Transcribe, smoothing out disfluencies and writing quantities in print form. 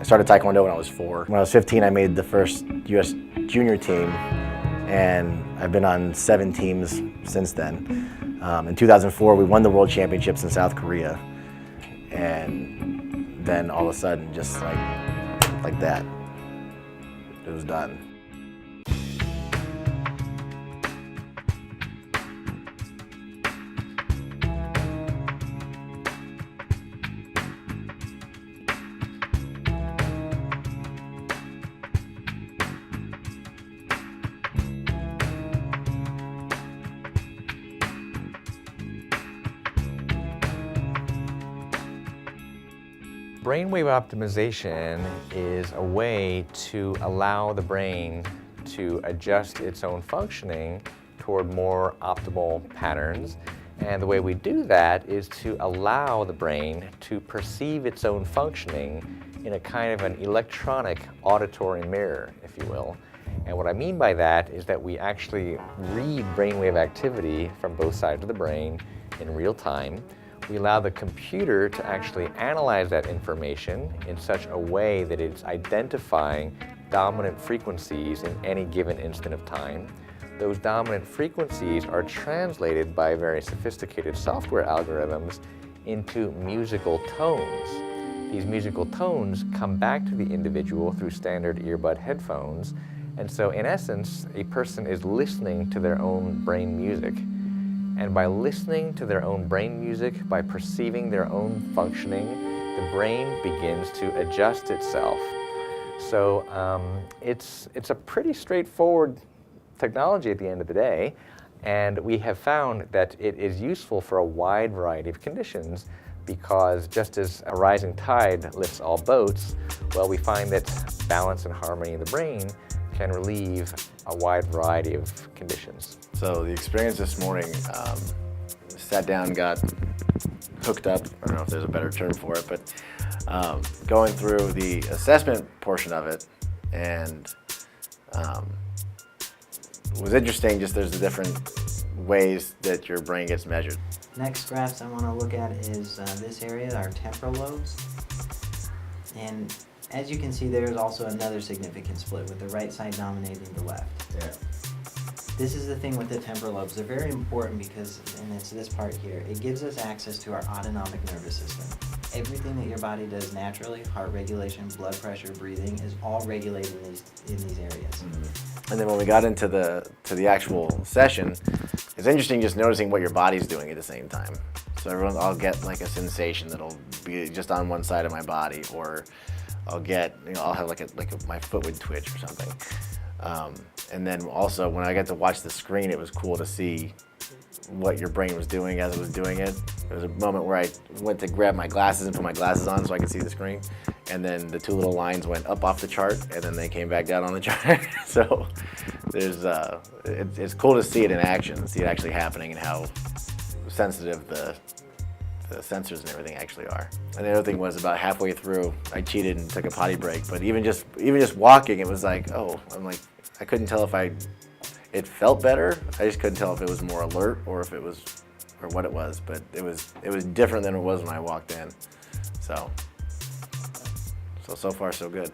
I started Taekwondo when I was 4. When I was 15, I made the first U.S. junior team, and I've been on 7 teams since then. In 2004, we won the World Championships in South Korea, and then all of a sudden, just like that, it was done. Brainwave optimization is a way to allow the brain to adjust its own functioning toward more optimal patterns. And the way we do that is to allow the brain to perceive its own functioning in a kind of an electronic auditory mirror, if you will. And what I mean by that is that we actually read brainwave activity from both sides of the brain in real time. We allow the computer to actually analyze that information in such a way that it's identifying dominant frequencies in any given instant of time. Those dominant frequencies are translated by very sophisticated software algorithms into musical tones. These musical tones come back to the individual through standard earbud headphones, and so in essence, a person is listening to their own brain music. And by listening to their own brain music, by perceiving their own functioning, the brain begins to adjust itself. So it's a pretty straightforward technology at the end of the day, and we have found that it is useful for a wide variety of conditions, because just as a rising tide lifts all boats, well, we find that balance and harmony in the brain can relieve a wide variety of conditions. So the experience this morning, sat down, got hooked up, I don't know if there's a better term for it, but going through the assessment portion of it, and it was interesting, just there's the different ways that your brain gets measured. Next graphs I want to look at is this area, our temporal lobes. And as you can see, there's also another significant split with the right side dominating the left. Yeah. This is the thing with the temporal lobes. They're very important because, and it's this part here, it gives us access to our autonomic nervous system. Everything that your body does naturally, heart regulation, blood pressure, breathing, is all regulated in these areas. Mm-hmm. And then when we got into the actual session, it's interesting just noticing what your body's doing at the same time. So I'll get like a sensation that'll be just on one side of my body, or I'll get, I'll have my foot would twitch or something. And then also when I got to watch the screen, it was cool to see what your brain was doing as it was doing it. There was a moment where I went to grab my glasses and put my glasses on so I could see the screen, and then the 2 little lines went up off the chart, and then they came back down on the chart. So there's it's cool to see it in action, see it actually happening, and how sensitive the sensors and everything actually are. And the other thing was, about halfway through, I cheated and took a potty break, but even just walking, it was like, oh, I couldn't tell if it felt better. I just couldn't tell if it was more alert or what it was, but it was different than it was when I walked in. So far so good.